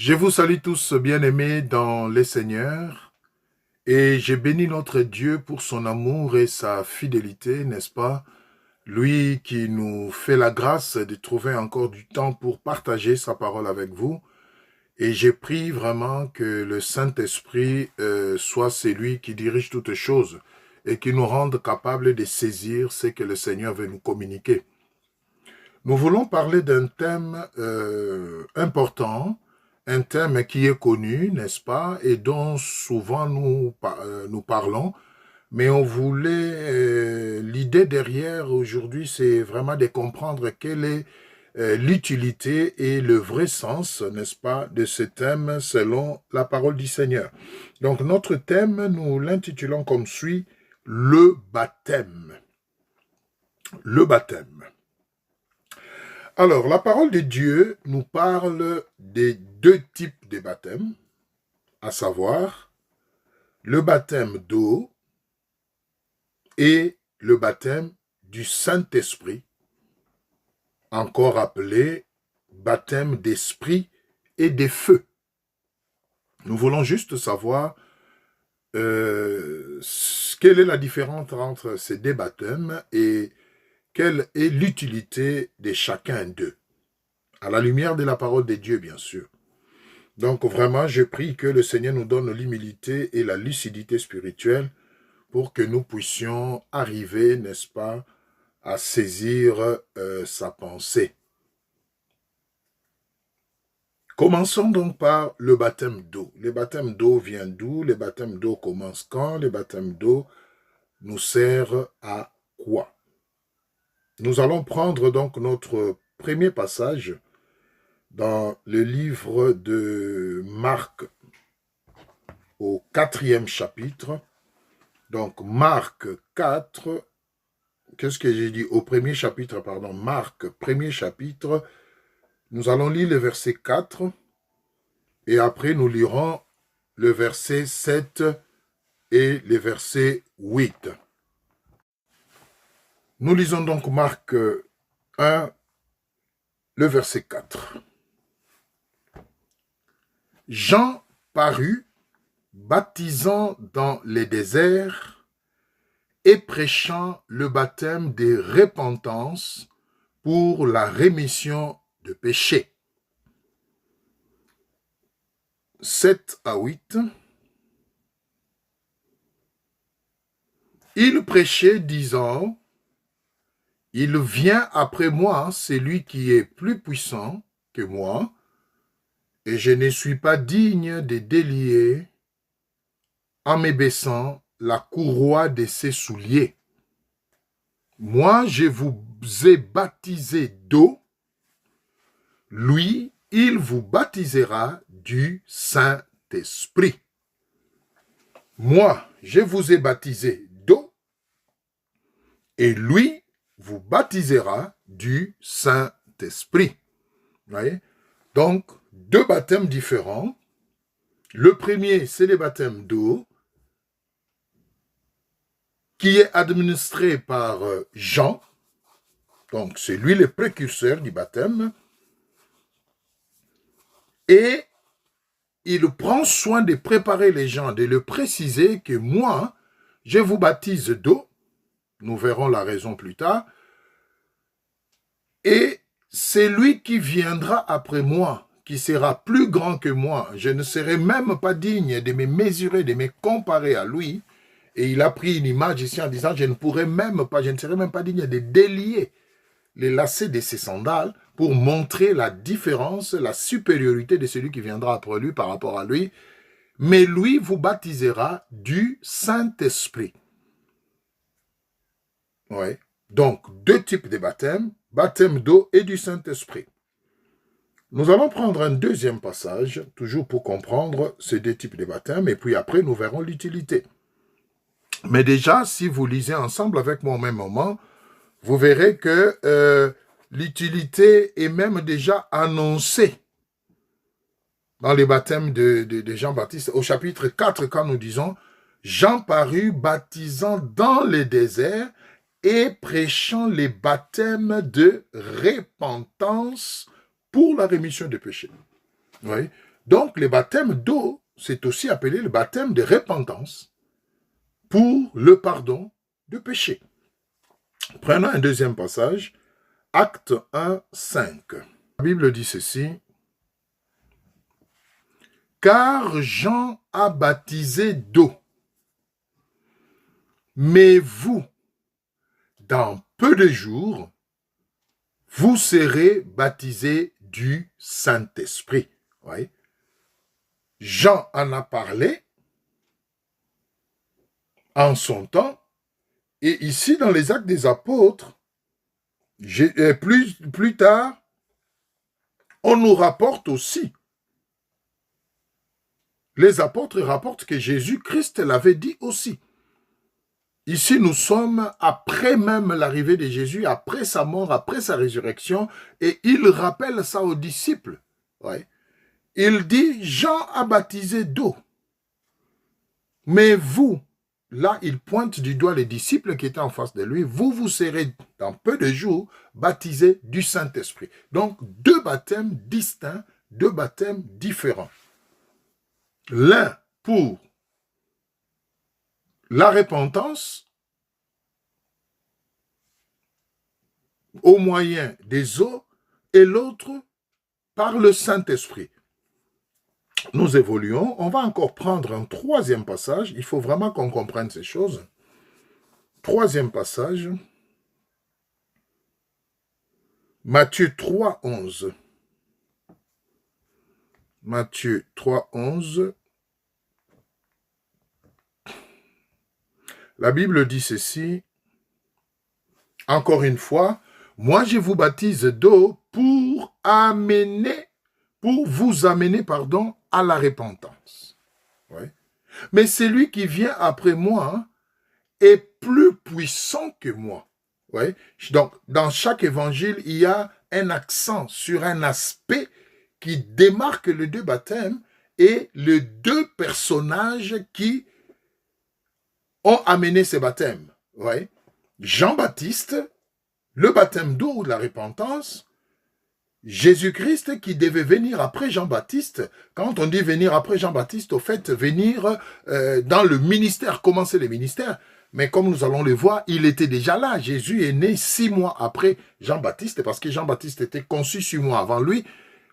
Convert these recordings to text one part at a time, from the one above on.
Je vous salue tous bien-aimés dans les Seigneurs et je bénis notre Dieu pour son amour et sa fidélité, n'est-ce pas? Lui qui nous fait la grâce de trouver encore du temps pour partager sa parole avec vous. Et j'ai prie vraiment que le Saint-Esprit soit celui qui dirige toutes choses et qui nous rende capables de saisir ce que le Seigneur veut nous communiquer. Nous voulons parler d'un thème important, un thème qui est connu, n'est-ce pas, et dont souvent nous parlons, mais on voulait, l'idée derrière aujourd'hui, c'est vraiment de comprendre quelle est l'utilité et le vrai sens, n'est-ce pas, de ce thème selon la parole du Seigneur. Donc notre thème, nous l'intitulons comme suit, le baptême. Le baptême. Alors, la parole de Dieu nous parle des deux types de baptême, à savoir le baptême d'eau et le baptême du Saint-Esprit, encore appelé baptême d'esprit et de feu. Nous voulons juste savoir quelle est la différence entre ces deux baptêmes et quelle est l'utilité de chacun d'eux, à la lumière de la parole de Dieu, bien sûr. Donc vraiment, je prie que le Seigneur nous donne l'humilité et la lucidité spirituelle pour que nous puissions arriver, n'est-ce pas, à saisir sa pensée. Commençons donc par le baptême d'eau. Le baptême d'eau vient d'où? Le baptême d'eau commence quand? Le baptême d'eau nous sert à quoi? Nous allons prendre donc notre premier passage dans le livre de Marc au 4e chapitre. Donc Marc 4, qu'est-ce que j'ai dit? Au premier chapitre, pardon, Marc, premier chapitre, nous allons lire le verset 4 et après nous lirons le verset 7 et le verset 8. Nous lisons donc Marc 1, le verset 4. Jean parut, baptisant dans les déserts et prêchant le baptême de repentance pour la rémission de péchés. 7 à 8. Il prêchait disant, « Il vient après moi celui qui est plus puissant que moi, et je ne suis pas digne de délier en me baissant la courroie de ses souliers. Moi, je vous ai baptisé d'eau, lui, il vous baptisera du Saint-Esprit. Moi, je vous ai baptisé d'eau, et lui vous baptisera du Saint-Esprit. » Vous voyez? Donc, deux baptêmes différents. Le premier, c'est le baptême d'eau, qui est administré par Jean. Donc, c'est lui le précurseur du baptême. Et il prend soin de préparer les gens, de le préciser que moi, je vous baptise d'eau. Nous verrons la raison plus tard. Et c'est lui qui viendra après moi, qui sera plus grand que moi. Je ne serai même pas digne de me mesurer, de me comparer à lui. Et il a pris une image ici en disant, je ne serai même pas digne de délier les lacets de ses sandales pour montrer la différence, la supériorité de celui qui viendra après lui par rapport à lui. Mais lui vous baptisera du Saint-Esprit. Ouais. Donc, deux types de baptême, baptême d'eau et du Saint-Esprit. Nous allons prendre un deuxième passage, toujours pour comprendre ces deux types de baptême, et puis après nous verrons l'utilité. Mais déjà, si vous lisez ensemble avec moi au même moment, vous verrez que l'utilité est même déjà annoncée dans les baptêmes de Jean-Baptiste. Au chapitre 4, quand nous disons « Jean parut baptisant dans les déserts et prêchant les baptêmes de repentance pour la rémission des péchés. » Oui. Donc, le baptême d'eau, c'est aussi appelé le baptême de repentance pour le pardon de péché. Prenons un deuxième passage, Acte 1, 5. La Bible dit ceci. Car Jean a baptisé d'eau, mais vous, dans peu de jours, vous serez baptisés du Saint-Esprit. Oui. Jean en a parlé en son temps, et ici dans les Actes des Apôtres, plus tard, on nous rapporte aussi. Les apôtres rapportent que Jésus-Christ l'avait dit aussi. Ici, nous sommes après même l'arrivée de Jésus, après sa mort, après sa résurrection, et il rappelle ça aux disciples. Ouais. Il dit, Jean a baptisé d'eau, mais vous, là, il pointe du doigt les disciples qui étaient en face de lui, vous serez dans peu de jours baptisés du Saint-Esprit. Donc, deux baptêmes distincts, deux baptêmes différents. L'un pour la repentance au moyen des eaux et l'autre par le Saint-Esprit. Nous évoluons, on va encore prendre un troisième passage, il faut vraiment qu'on comprenne ces choses. Troisième passage, Matthieu 3, 11. Matthieu 3, 11. La Bible dit ceci, encore une fois, moi je vous baptise d'eau pour vous amener, à la repentance. Ouais. Mais celui qui vient après moi est plus puissant que moi. Ouais. Donc, dans chaque évangile, il y a un accent sur un aspect qui démarque les deux baptêmes et les deux personnages qui ont amené ces baptêmes. Ouais. Jean-Baptiste, le baptême d'eau ou de la repentance, Jésus-Christ qui devait venir après Jean-Baptiste. Quand on dit venir après Jean-Baptiste, au fait, venir dans le ministère, commencer le ministère. Mais comme nous allons le voir, il était déjà là. Jésus est né 6 mois après Jean-Baptiste, parce que Jean-Baptiste était conçu 6 mois avant lui.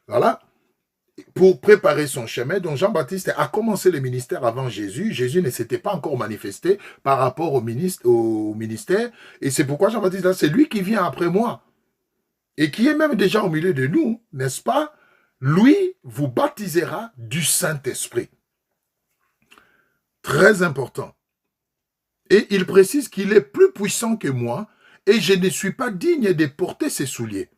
Voilà. Pour préparer son chemin. Donc Jean-Baptiste a commencé le ministère avant Jésus. Jésus ne s'était pas encore manifesté par rapport au ministère. Et c'est pourquoi Jean-Baptiste, là, c'est lui qui vient après moi. Et qui est même déjà au milieu de nous, n'est-ce pas? Lui vous baptisera du Saint-Esprit. Très important. Et il précise qu'il est plus puissant que moi et je ne suis pas digne de porter ses souliers.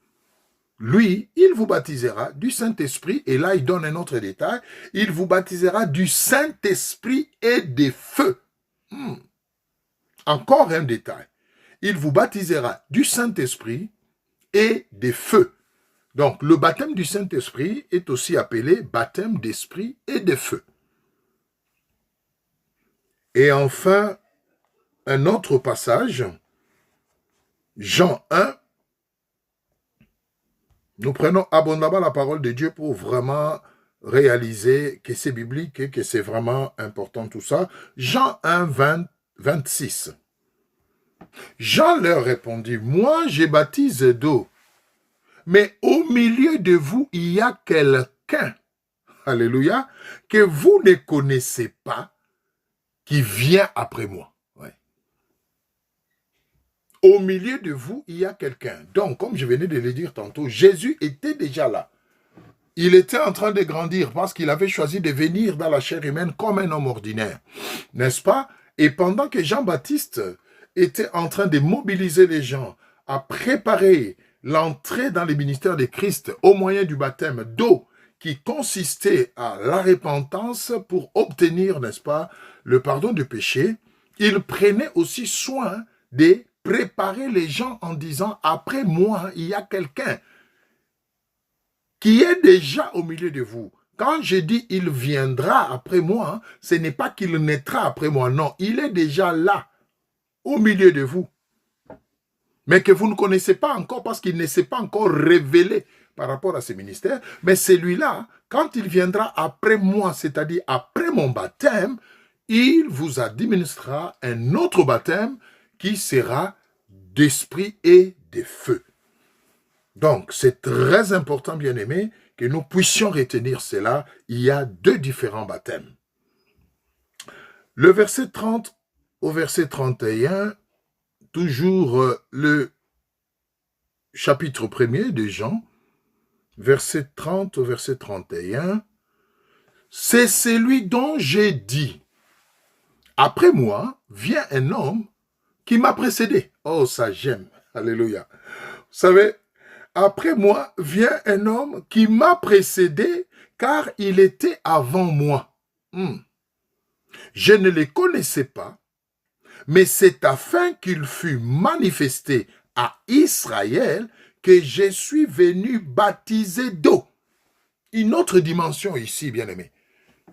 Lui, il vous baptisera du Saint-Esprit, et là il donne un autre détail, il vous baptisera du Saint-Esprit et des feux. Encore un détail. Il vous baptisera du Saint-Esprit et des feux. Donc, le baptême du Saint-Esprit est aussi appelé baptême d'esprit et de feu. Et enfin, un autre passage, Jean 1, nous prenons abondamment la parole de Dieu pour vraiment réaliser que c'est biblique et que c'est vraiment important tout ça. Jean 1, 26. Jean leur répondit, moi je baptise d'eau, mais au milieu de vous, il y a quelqu'un, alléluia, que vous ne connaissez pas, qui vient après moi. Ouais. Au milieu de vous, il y a quelqu'un. Donc, comme je venais de le dire tantôt, Jésus était déjà là. Il était en train de grandir parce qu'il avait choisi de venir dans la chair humaine comme un homme ordinaire. N'est-ce pas? Et pendant que Jean-Baptiste était en train de mobiliser les gens à préparer l'entrée dans le ministère de Christ au moyen du baptême d'eau qui consistait à la repentance pour obtenir, n'est-ce pas, le pardon du péché, il prenait aussi soin de préparer les gens en disant, après moi, il y a quelqu'un qui est déjà au milieu de vous. Quand je dis il viendra après moi, ce n'est pas qu'il naîtra après moi, non, il est déjà là, au milieu de vous. Mais que vous ne connaissez pas encore parce qu'il ne s'est pas encore révélé par rapport à ce ministère, mais celui-là, quand il viendra après moi, c'est-à-dire après mon baptême, il vous administrera un autre baptême qui sera d'esprit et de feu. Donc, c'est très important, bien-aimés, que nous puissions retenir cela. Il y a deux différents baptêmes. Le verset 30 au verset 31, toujours le chapitre 1er de Jean, verset 30 au verset 31, c'est celui dont j'ai dit, après moi vient un homme qui m'a précédé. Oh, ça j'aime. Alléluia. Vous savez, après moi vient un homme qui m'a précédé car il était avant moi. Je ne le connaissais pas, mais c'est afin qu'il fût manifesté à Israël que je suis venu baptiser d'eau. Une autre dimension ici, bien-aimés.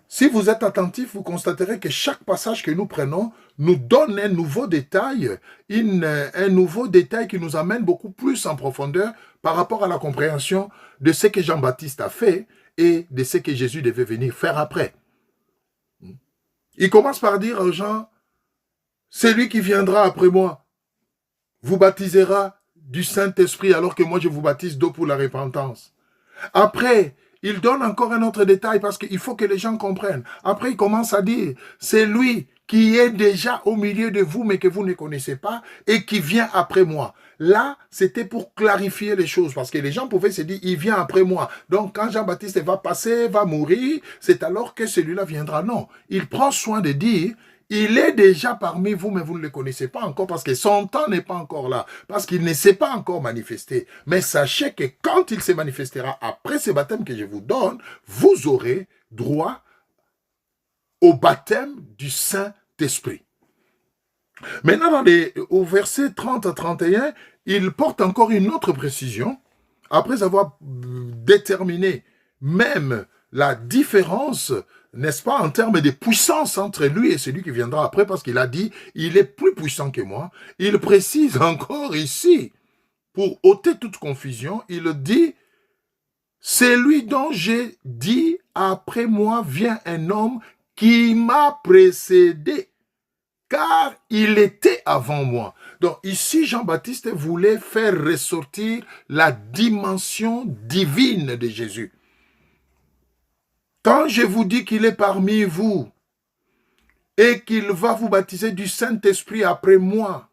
Si vous êtes attentif, vous constaterez que chaque passage que nous prenons nous donne un nouveau détail, un nouveau détail qui nous amène beaucoup plus en profondeur par rapport à la compréhension de ce que Jean-Baptiste a fait et de ce que Jésus devait venir faire après. Il commence par dire aux gens, celui qui viendra après moi vous baptisera du Saint-Esprit alors que moi je vous baptise d'eau pour la repentance. Après, il donne encore un autre détail parce qu'il faut que les gens comprennent. Après, il commence à dire, c'est lui qui est déjà au milieu de vous mais que vous ne connaissez pas et qui vient après moi. Là, c'était pour clarifier les choses parce que les gens pouvaient se dire, il vient après moi. Donc, quand Jean-Baptiste va passer, va mourir, c'est alors que celui-là viendra. Non, il prend soin de dire, il est déjà parmi vous, mais vous ne le connaissez pas encore parce que son temps n'est pas encore là, parce qu'il ne s'est pas encore manifesté. Mais sachez que quand il se manifestera après ce baptême que je vous donne, vous aurez droit au baptême du Saint-Esprit. Maintenant, au verset 30 à 31, il porte encore une autre précision. Après avoir déterminé même la différence, n'est-ce pas, en termes de puissance entre lui et celui qui viendra après, parce qu'il a dit, il est plus puissant que moi. Il précise encore ici, pour ôter toute confusion, il dit, c'est lui dont j'ai dit, après moi vient un homme qui m'a précédé, car il était avant moi. Donc ici, Jean-Baptiste voulait faire ressortir la dimension divine de Jésus. Quand je vous dis qu'il est parmi vous et qu'il va vous baptiser du Saint-Esprit après moi,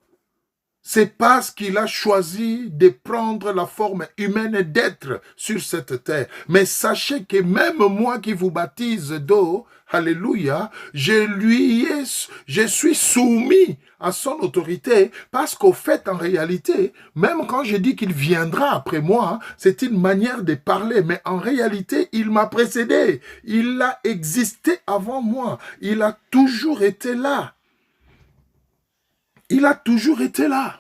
c'est parce qu'il a choisi de prendre la forme humaine et d'être sur cette terre. Mais sachez que même moi qui vous baptise d'eau, alléluia, je suis soumis à son autorité parce qu'au fait, en réalité, même quand je dis qu'il viendra après moi, c'est une manière de parler, mais en réalité, il m'a précédé. Il a existé avant moi. Il a toujours été là. Il a toujours été là.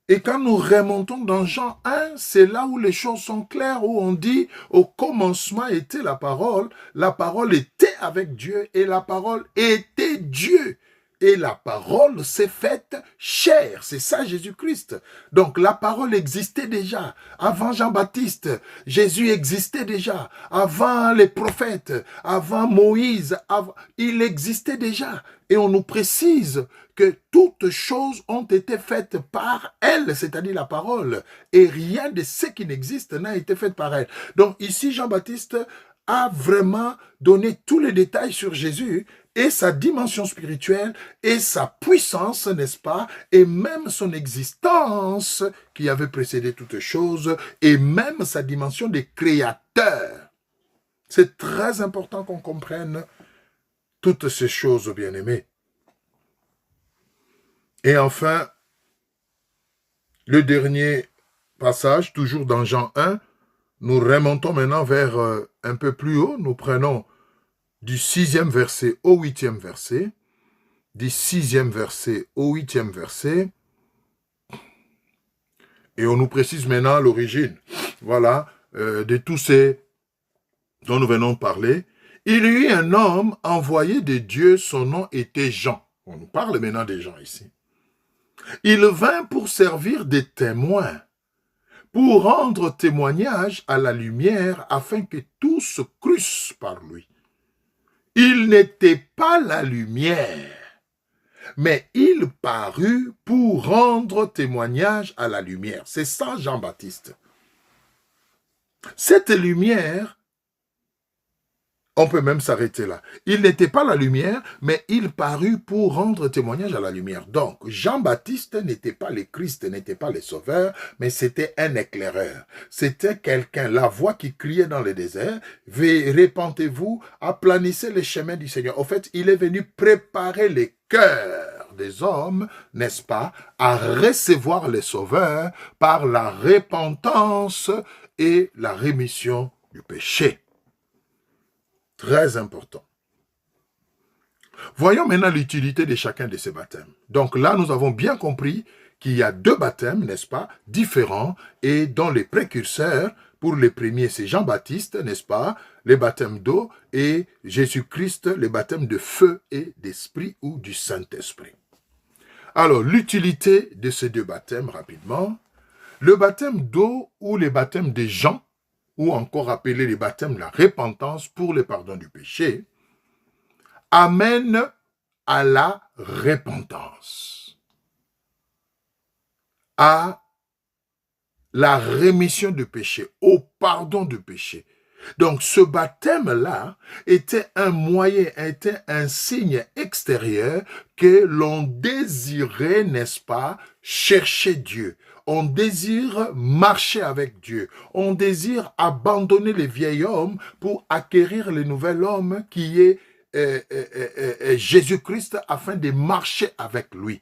Et quand nous remontons dans Jean 1, c'est là où les choses sont claires, où on dit, au commencement était la parole était avec Dieu, et la parole était Dieu. Et la parole s'est faite chair, c'est ça Jésus-Christ. Donc la parole existait déjà. Avant Jean-Baptiste, Jésus existait déjà. Avant les prophètes, avant Moïse, il existait déjà. Et on nous précise que toutes choses ont été faites par elle, c'est-à-dire la parole. Et rien de ce qui n'existe n'a été fait par elle. Donc ici, Jean-Baptiste a vraiment donné tous les détails sur Jésus et sa dimension spirituelle et sa puissance, n'est-ce pas, et même son existence qui avait précédé toutes choses et même sa dimension de créateur. C'est très important qu'on comprenne toutes ces choses, bien-aimés. Et enfin, le dernier passage, toujours dans Jean 1, nous remontons maintenant vers un peu plus haut, nous prenons du 6e verset au 8e verset, du 6e verset au 8e verset, et on nous précise maintenant l'origine, voilà, de tous ces dont nous venons de parler. Il y eut un homme envoyé de Dieu, son nom était Jean. On nous parle maintenant des gens ici. Il vint pour servir des témoins, pour rendre témoignage à la lumière afin que tous crussent par lui. Il n'était pas la lumière, mais il parut pour rendre témoignage à la lumière. C'est ça Jean-Baptiste. Cette lumière, on peut même s'arrêter là. Il n'était pas la lumière, mais il parut pour rendre témoignage à la lumière. Donc, Jean-Baptiste n'était pas le Christ, n'était pas le Sauveur, mais c'était un éclaireur. C'était quelqu'un, la voix qui criait dans le désert, « Répentez-vous, aplanissez les chemins du Seigneur ». En fait, il est venu préparer les cœurs des hommes, n'est-ce pas, à recevoir le Sauveur par la repentance et la rémission du péché. Très important. Voyons maintenant l'utilité de chacun de ces baptêmes. Donc là, nous avons bien compris qu'il y a deux baptêmes, n'est-ce pas, différents, et dont les précurseurs, pour les premiers, c'est Jean-Baptiste, n'est-ce pas, les baptêmes d'eau, et Jésus-Christ, les baptêmes de feu et d'esprit ou du Saint-Esprit. Alors, l'utilité de ces deux baptêmes, rapidement. Le baptême d'eau ou les baptêmes de Jean, ou encore appelé les baptêmes de la repentance pour le pardon du péché, amène à la repentance, à la rémission du péché, au pardon du péché. Donc ce baptême-là était un moyen, était un signe extérieur que l'on désirait, n'est-ce pas, chercher Dieu. On désire marcher avec Dieu. On désire abandonner les vieils hommes pour acquérir le nouvel homme qui est Jésus-Christ afin de marcher avec lui.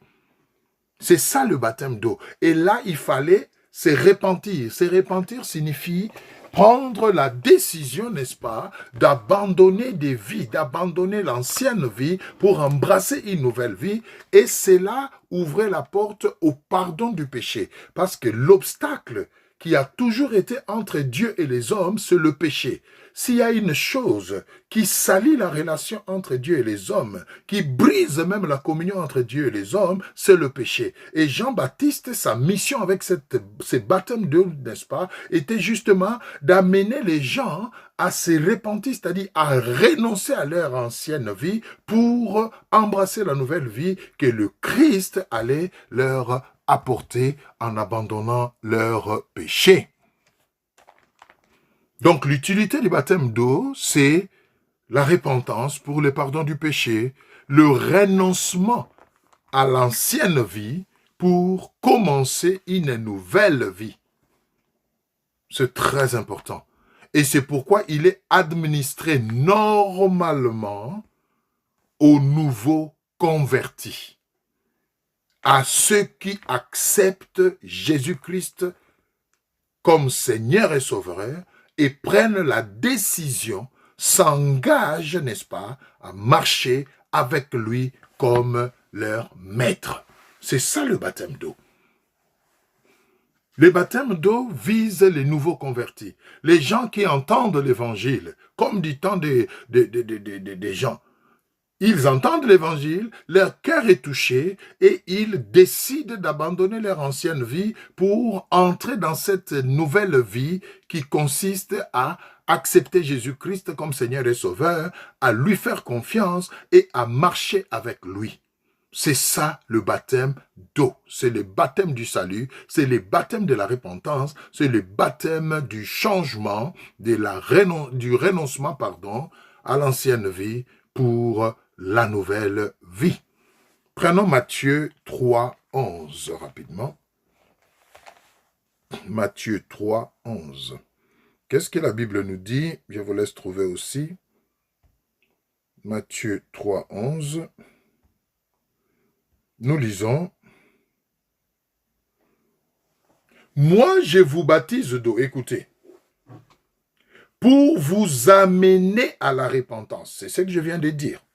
C'est ça le baptême d'eau. Et là, il fallait se repentir. Se repentir signifie prendre la décision, n'est-ce pas, d'abandonner des vies, d'abandonner l'ancienne vie pour embrasser une nouvelle vie. Et cela ouvrait la porte au pardon du péché. Parce que l'obstacle qui a toujours été entre Dieu et les hommes, c'est le péché. S'il y a une chose qui salit la relation entre Dieu et les hommes, qui brise même la communion entre Dieu et les hommes, c'est le péché. Et Jean-Baptiste, sa mission avec ces baptêmes d'eau, n'est-ce pas, était justement d'amener les gens à se repentir, c'est-à-dire à renoncer à leur ancienne vie pour embrasser la nouvelle vie que le Christ allait leur apporter en abandonnant leur péché. Donc l'utilité du baptême d'eau, c'est la repentance pour le pardon du péché, le renoncement à l'ancienne vie pour commencer une nouvelle vie. C'est très important. Et c'est pourquoi il est administré normalement aux nouveaux convertis, à ceux qui acceptent Jésus-Christ comme Seigneur et Sauveur et prennent la décision, s'engagent, n'est-ce pas, à marcher avec lui comme leur maître. C'est ça le baptême d'eau. Le baptême d'eau vise les nouveaux convertis, les gens qui entendent l'évangile, comme du temps des gens. Ils entendent l'évangile, leur cœur est touché et ils décident d'abandonner leur ancienne vie pour entrer dans cette nouvelle vie qui consiste à accepter Jésus-Christ comme Seigneur et Sauveur, à lui faire confiance et à marcher avec lui. C'est ça le baptême d'eau, c'est le baptême du salut, c'est le baptême de la repentance, c'est le baptême du changement, du renoncement, à l'ancienne vie pour la nouvelle vie. Prenons Matthieu 3, 11 rapidement. Matthieu 3, 11. Qu'est-ce que la Bible nous dit? Je vous laisse trouver aussi. Matthieu 3, 11. Nous lisons. Moi, je vous baptise d'eau. Écoutez. Pour vous amener à la repentance. C'est ce que je viens de dire.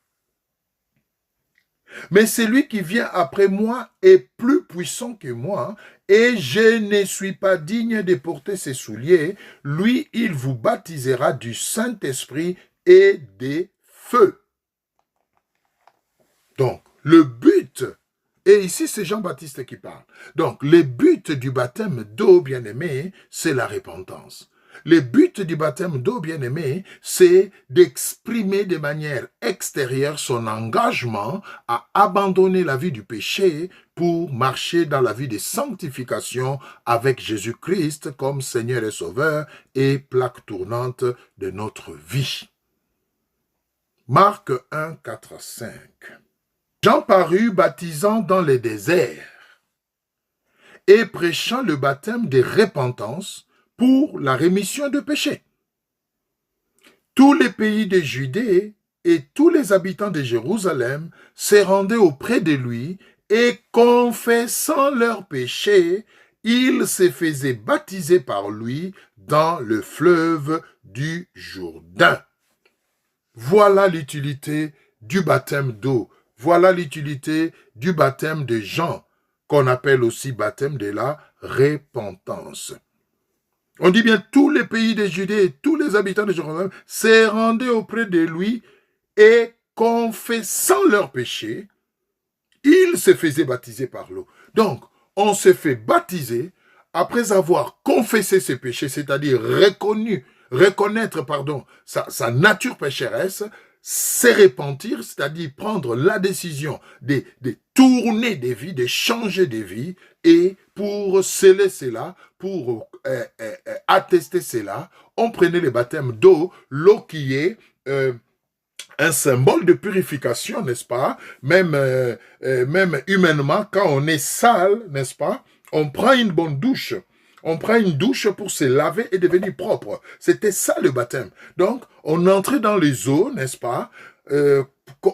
Mais celui qui vient après moi est plus puissant que moi, et je ne suis pas digne de porter ses souliers. Lui, il vous baptisera du Saint-Esprit et des feux. Donc, le but Et ici, c'est Jean-Baptiste qui parle. Donc, le but du baptême d'eau, bien-aimé, c'est la repentance. Le but du baptême d'eau, bien-aimé, c'est d'exprimer de manière extérieure son engagement à abandonner la vie du péché pour marcher dans la vie de sanctification avec Jésus-Christ comme Seigneur et Sauveur et plaque tournante de notre vie. Marc 1, 4, 5. Jean parut baptisant dans les déserts et prêchant le baptême de repentance pour la rémission de péchés. Tous les pays de Judée et tous les habitants de Jérusalem se rendaient auprès de lui et confessant leurs péchés, ils se faisaient baptiser par lui dans le fleuve du Jourdain. Voilà l'utilité du baptême d'eau. Voilà l'utilité du baptême de Jean, qu'on appelle aussi baptême de la repentance. On dit bien tous les pays de Judée et tous les habitants de Jérusalem se rendaient auprès de lui et confessant leurs péchés, ils se faisaient baptiser par l'eau. Donc, on se fait baptiser après avoir confessé ses péchés, c'est-à-dire reconnaître sa nature pécheresse, se repentir, c'est-à-dire prendre la décision de tourner des vies, de changer des vies, et pour sceller cela, pour attester cela, on prenait le baptême d'eau, l'eau qui est un symbole de purification, n'est-ce pas? Même humainement, quand on est sale, n'est-ce pas? On prend une bonne douche. On prend une douche pour se laver et devenir propre. C'était ça le baptême. Donc, on entrait dans les eaux, n'est-ce pas,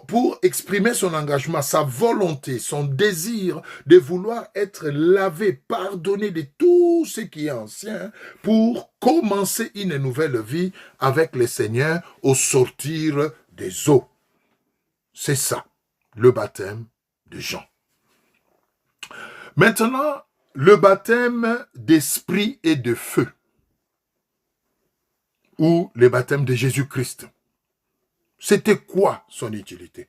pour exprimer son engagement, sa volonté, son désir de vouloir être lavé, pardonné de tout ce qui est ancien, pour commencer une nouvelle vie avec le Seigneur au sortir des eaux. C'est ça, le baptême de Jean. Maintenant, le baptême d'esprit et de feu, ou le baptême de Jésus-Christ. C'était quoi son utilité?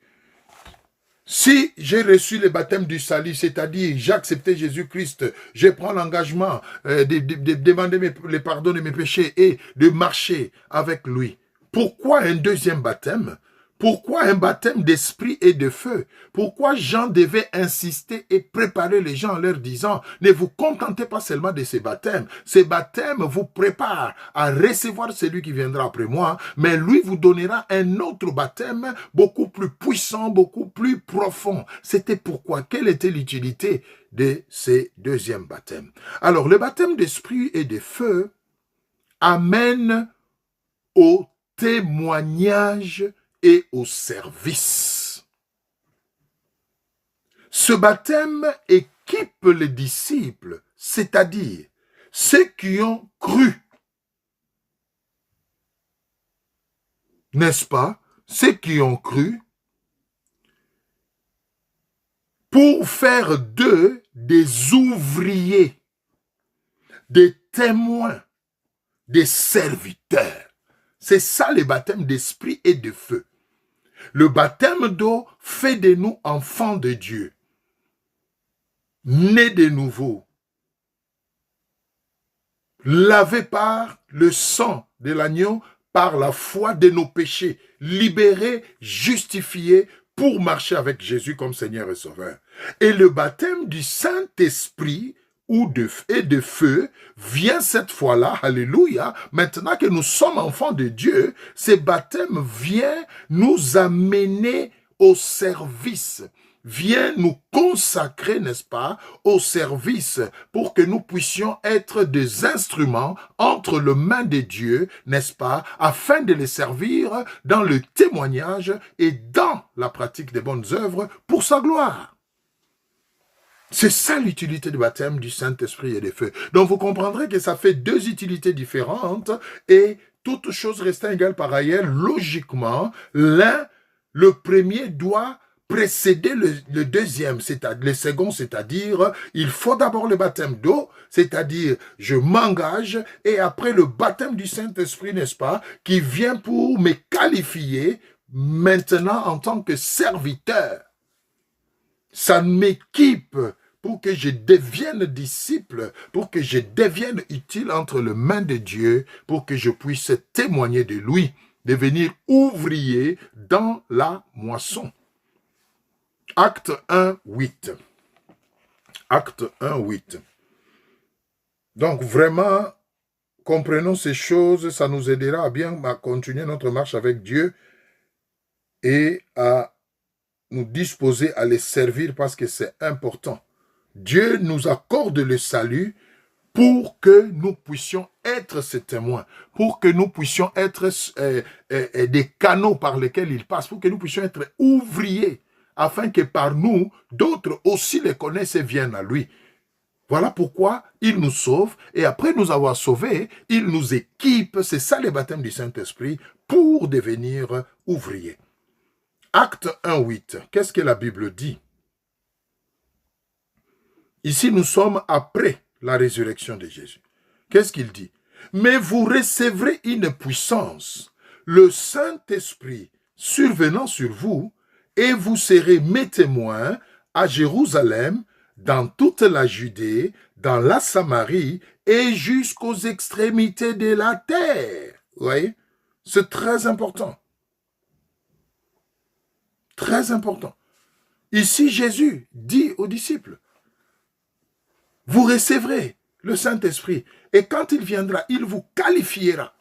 Si j'ai reçu le baptême du salut, c'est-à-dire j'ai accepté Jésus-Christ, je prends l'engagement de demander le pardon de mes péchés et de marcher avec lui, pourquoi un deuxième baptême? Pourquoi un baptême d'esprit et de feu? Pourquoi Jean devait insister et préparer les gens en leur disant, ne vous contentez pas seulement de ces baptêmes. Ces baptêmes vous préparent à recevoir celui qui viendra après moi, mais lui vous donnera un autre baptême beaucoup plus puissant, beaucoup plus profond. C'était pourquoi? Quelle était l'utilité de ces deuxièmes baptêmes? Alors, le baptême d'esprit et de feu amène au témoignage et au service. Ce baptême équipe les disciples, c'est-à-dire ceux qui ont cru. N'est-ce pas? Ceux qui ont cru pour faire d'eux des ouvriers, des témoins, des serviteurs. C'est ça le baptême d'esprit et de feu. Le baptême d'eau fait de nous enfants de Dieu, nés de nouveau, lavés par le sang de l'agneau, par la foi de nos péchés, libérés, justifiés pour marcher avec Jésus comme Seigneur et Sauveur. Et le baptême du Saint-Esprit et de feu vient cette fois-là, alléluia, maintenant que nous sommes enfants de Dieu, ce baptême vient nous amener au service, vient nous consacrer, n'est-ce pas, au service pour que nous puissions être des instruments entre les mains de Dieu, n'est-ce pas, afin de les servir dans le témoignage et dans la pratique des bonnes œuvres pour sa gloire. C'est ça l'utilité du baptême du Saint-Esprit et des feux. Donc vous comprendrez que ça fait deux utilités différentes et toutes choses restant égales par ailleurs, logiquement, le premier doit précéder le deuxième, c'est-à-dire le second, c'est-à-dire il faut d'abord le baptême d'eau, c'est-à-dire je m'engage et après le baptême du Saint-Esprit, n'est-ce pas, qui vient pour me qualifier maintenant en tant que serviteur. Ça m'équipe pour que je devienne disciple, pour que je devienne utile entre les mains de Dieu, pour que je puisse témoigner de lui, devenir ouvrier dans la moisson. Acte 1, 8. Acte 1, 8. Donc vraiment, comprenons ces choses, ça nous aidera à bien continuer notre marche avec Dieu et à nous disposer à les servir parce que c'est important. Dieu nous accorde le salut pour que nous puissions être ses témoins, pour que nous puissions être des canaux par lesquels il passe, pour que nous puissions être ouvriers, afin que par nous, d'autres aussi les connaissent et viennent à lui. Voilà pourquoi il nous sauve, et après nous avoir sauvés, il nous équipe, c'est ça le baptême du Saint-Esprit, pour devenir ouvriers. Acte 1, 8, qu'est-ce que la Bible dit? Ici, nous sommes après la résurrection de Jésus. Qu'est-ce qu'il dit? Mais vous recevrez une puissance, le Saint-Esprit survenant sur vous, et vous serez mes témoins à Jérusalem, dans toute la Judée, dans la Samarie, et jusqu'aux extrémités de la terre. Vous voyez? C'est très important. Très important. Ici, Jésus dit aux disciples, vous recevrez le Saint-Esprit, et quand il viendra, il vous qualifiera.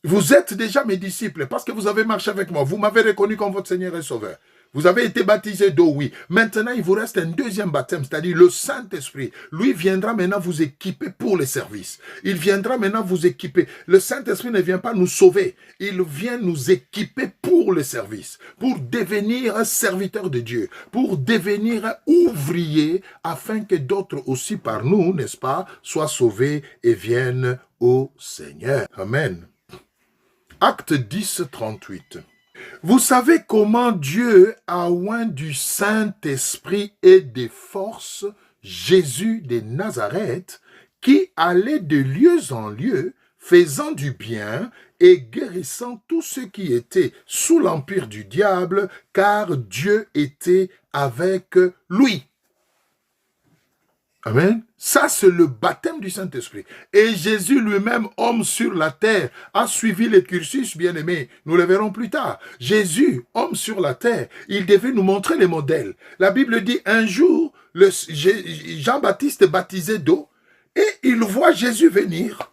Vous êtes déjà mes disciples, parce que vous avez marché avec moi, vous m'avez reconnu comme votre Seigneur et Sauveur. Vous avez été baptisé d'eau, oui. Maintenant, il vous reste un deuxième baptême, c'est-à-dire le Saint-Esprit. Lui viendra maintenant vous équiper pour les services. Il viendra maintenant vous équiper. Le Saint-Esprit ne vient pas nous sauver. Il vient nous équiper pour le service, pour devenir un serviteur de Dieu, pour devenir un ouvrier, afin que d'autres aussi par nous, n'est-ce pas, soient sauvés et viennent au Seigneur. Amen. Acte 10, 38. Vous savez comment Dieu a oint du Saint-Esprit et des forces Jésus de Nazareth, qui allait de lieu en lieu, faisant du bien et guérissant tous ceux qui étaient sous l'empire du diable, car Dieu était avec lui. Amen. Ça, c'est le baptême du Saint-Esprit. Et Jésus lui-même, homme sur la terre, a suivi le cursus, bien-aimé. Nous le verrons plus tard. Jésus, homme sur la terre, il devait nous montrer les modèles. La Bible dit, un jour, Jean-Baptiste baptisé d'eau, et il voit Jésus venir.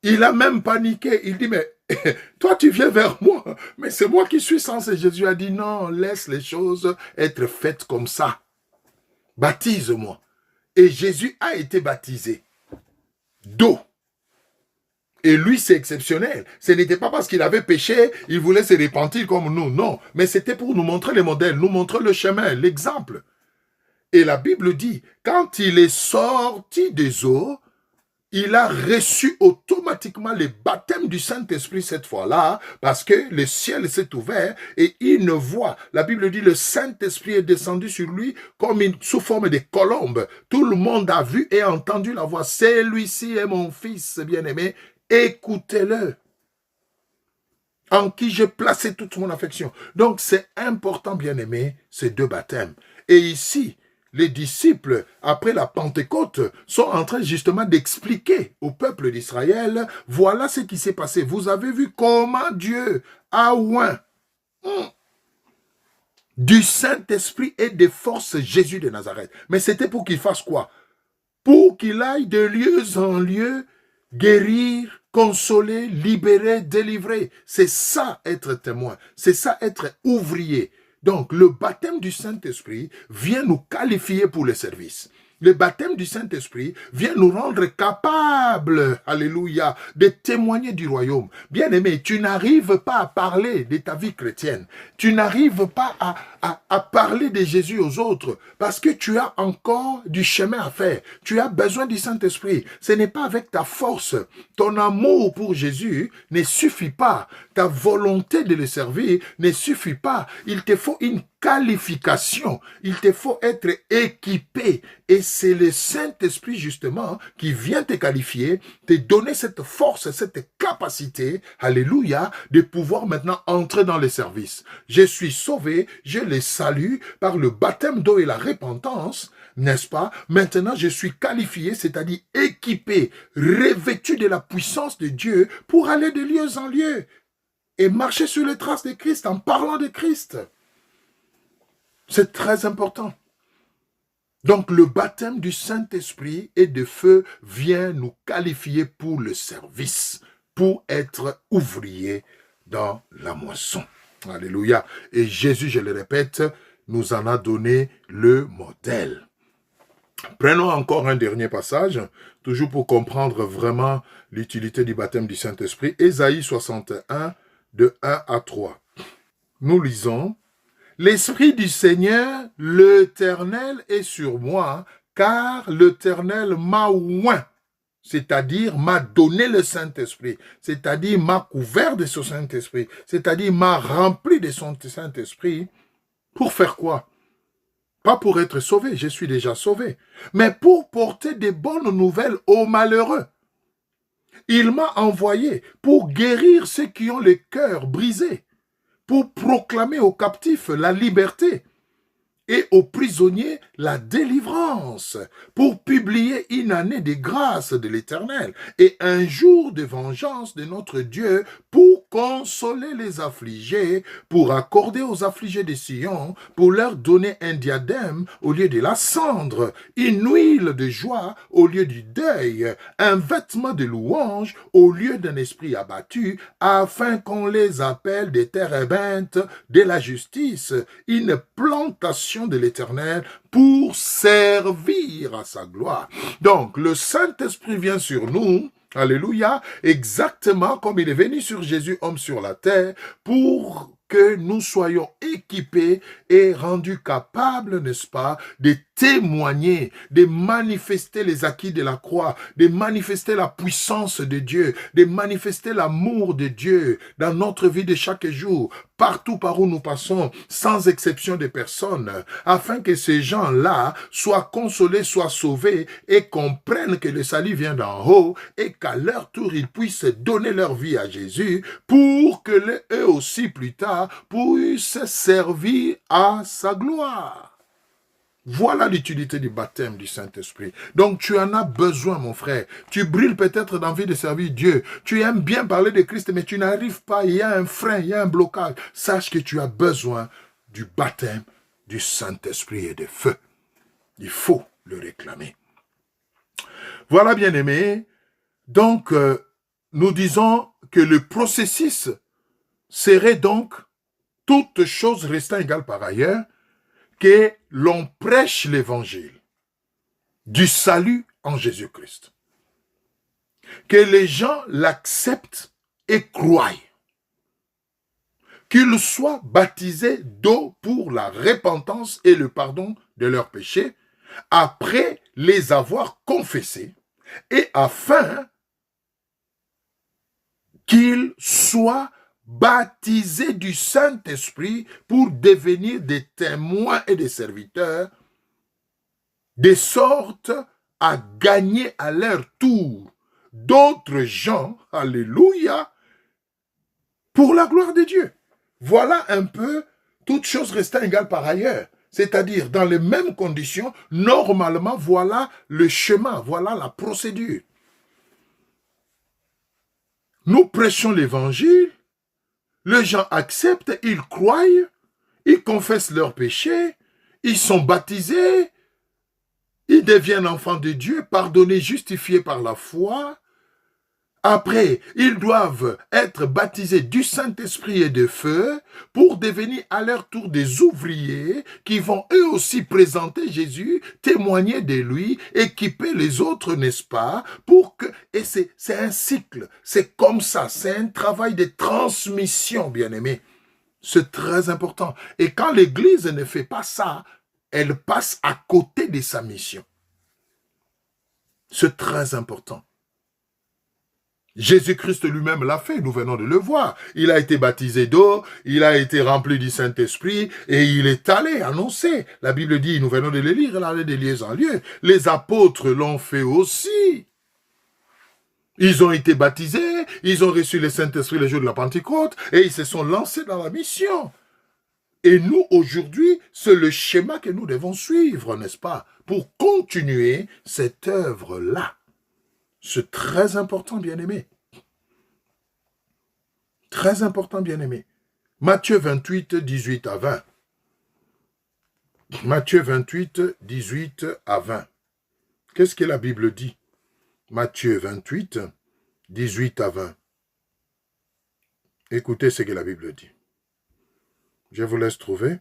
Il a même paniqué. Il dit, mais toi, tu viens vers moi, mais c'est moi qui suis censé. Jésus a dit, non, laisse les choses être faites comme ça. Baptise-moi. Et Jésus a été baptisé d'eau. Et lui, c'est exceptionnel. Ce n'était pas parce qu'il avait péché, il voulait se repentir comme nous. Non, mais c'était pour nous montrer les modèles, nous montrer le chemin, l'exemple. Et la Bible dit, quand il est sorti des eaux, il a reçu automatiquement le baptême du Saint-Esprit cette fois-là, parce que le ciel s'est ouvert et il ne voit. La Bible dit, le Saint-Esprit est descendu sur lui comme sous forme de colombe. Tout le monde a vu et entendu la voix. Celui-ci est mon fils bien-aimé, écoutez-le. En qui j'ai placé toute mon affection. Donc c'est important, bien-aimé, ces deux baptêmes. Et ici, les disciples, après la Pentecôte, sont en train justement d'expliquer au peuple d'Israël, voilà ce qui s'est passé. Vous avez vu comment Dieu a oint du Saint-Esprit et des forces Jésus de Nazareth. Mais c'était pour qu'il fasse quoi? Pour qu'il aille de lieu en lieu, guérir, consoler, libérer, délivrer. C'est ça être témoin. C'est ça être ouvrier. Donc, le baptême du Saint-Esprit vient nous qualifier pour le service. Le baptême du Saint-Esprit vient nous rendre capables, alléluia, de témoigner du royaume. Bien-aimé, tu n'arrives pas à parler de ta vie chrétienne. Tu n'arrives pas à parler de Jésus aux autres parce que tu as encore du chemin à faire. Tu as besoin du Saint-Esprit. Ce n'est pas avec ta force. Ton amour pour Jésus ne suffit pas. Ta volonté de le servir ne suffit pas. Il te faut une qualification. Il te faut être équipé. Et c'est le Saint-Esprit, justement, qui vient te qualifier, te donner cette force, cette capacité, alléluia, de pouvoir maintenant entrer dans le service. Je suis sauvé, j'ai le salut par le baptême d'eau et la repentance, n'est-ce pas? Maintenant, je suis qualifié, c'est-à-dire équipé, revêtu de la puissance de Dieu pour aller de lieu en lieu et marcher sur les traces de Christ en parlant de Christ. C'est très important. Donc, le baptême du Saint-Esprit et de feu vient nous qualifier pour le service, pour être ouvrier dans la moisson. Alléluia. Et Jésus, je le répète, nous en a donné le modèle. Prenons encore un dernier passage, toujours pour comprendre vraiment l'utilité du baptême du Saint-Esprit. Ésaïe 61, de 1 à 3. Nous lisons: L'Esprit du Seigneur, l'Éternel, est sur moi, car l'Éternel m'a oint, c'est-à-dire m'a donné le Saint-Esprit, c'est-à-dire m'a couvert de son Saint-Esprit, c'est-à-dire m'a rempli de son Saint-Esprit. Pour faire quoi? Pas pour être sauvé, je suis déjà sauvé, mais pour porter des bonnes nouvelles aux malheureux. Il m'a envoyé pour guérir ceux qui ont le cœur brisé, pour proclamer aux captifs la liberté et aux prisonniers la délivrance, pour publier une année de grâce de l'Éternel et un jour de vengeance de notre Dieu, pour consoler les affligés, pour accorder aux affligés de Sion, pour leur donner un diadème au lieu de la cendre, une huile de joie au lieu du deuil, un vêtement de louange au lieu d'un esprit abattu, afin qu'on les appelle des térébintes de la justice, une plantation de l'Éternel pour servir à sa gloire. Donc, le Saint-Esprit vient sur nous, alléluia, exactement comme il est venu sur Jésus, homme sur la terre, pour que nous soyons équipés et rendus capables, n'est-ce pas, de témoigner, de manifester les acquis de la croix, de manifester la puissance de Dieu, de manifester l'amour de Dieu dans notre vie de chaque jour, partout par où nous passons, sans exception de personne, afin que ces gens-là soient consolés, soient sauvés et comprennent que le salut vient d'en haut et qu'à leur tour, ils puissent donner leur vie à Jésus pour que eux aussi, plus tard, puissent servir à sa gloire. Voilà l'utilité du baptême du Saint-Esprit. Donc tu en as besoin, mon frère. Tu brilles peut-être d'envie de servir Dieu. Tu aimes bien parler de Christ, mais tu n'arrives pas. Il y a un frein, il y a un blocage. Sache que tu as besoin du baptême du Saint-Esprit et de feu. Il faut le réclamer. Voilà, bien-aimés. Donc, nous disons que le processus serait donc, toute chose restant égale par ailleurs, que l'on prêche l'évangile du salut en Jésus-Christ. Que les gens l'acceptent et croient. Qu'ils soient baptisés d'eau pour la repentance et le pardon de leurs péchés, après les avoir confessés, et afin qu'ils soient baptisés du Saint-Esprit pour devenir des témoins et des serviteurs, de sorte à gagner à leur tour d'autres gens, alléluia, pour la gloire de Dieu. Voilà un peu, toutes choses restant égales par ailleurs. C'est-à-dire, dans les mêmes conditions, normalement, voilà le chemin, voilà la procédure. Nous prêchons l'évangile, les gens acceptent, ils croient, ils confessent leurs péchés, ils sont baptisés, ils deviennent enfants de Dieu, pardonnés, justifiés par la foi. Après, ils doivent être baptisés du Saint-Esprit et de feu pour devenir à leur tour des ouvriers qui vont eux aussi présenter Jésus, témoigner de lui, équiper les autres, n'est-ce pas, pour que... Et c'est un cycle, c'est comme ça, c'est un travail de transmission, bien-aimés. C'est très important. Et quand l'Église ne fait pas ça, elle passe à côté de sa mission. C'est très important. Jésus-Christ lui-même l'a fait, nous venons de le voir. Il a été baptisé d'eau, il a été rempli du Saint-Esprit et il est allé annoncer. La Bible dit, nous venons de le lire, il allait de lieu en lieu. Les apôtres l'ont fait aussi. Ils ont été baptisés, ils ont reçu le Saint-Esprit le jour de la Pentecôte et ils se sont lancés dans la mission. Et nous, aujourd'hui, c'est le schéma que nous devons suivre, n'est-ce pas, pour continuer cette œuvre-là. C'est très important, bien-aimé. Très important, bien-aimé. Matthieu 28, 18 à 20. Matthieu 28, 18 à 20. Qu'est-ce que la Bible dit? Matthieu 28, 18 à 20. Écoutez ce que la Bible dit. Je vous laisse trouver.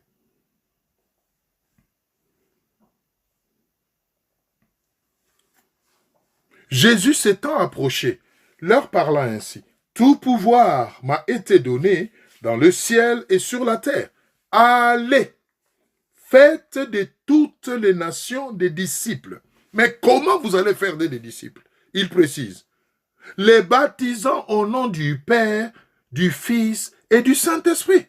Jésus s'étant approché, leur parla ainsi. Tout pouvoir m'a été donné dans le ciel et sur la terre. Allez, faites de toutes les nations des disciples. Mais comment vous allez faire des disciples? Il précise. Les baptisant au nom du Père, du Fils et du Saint-Esprit.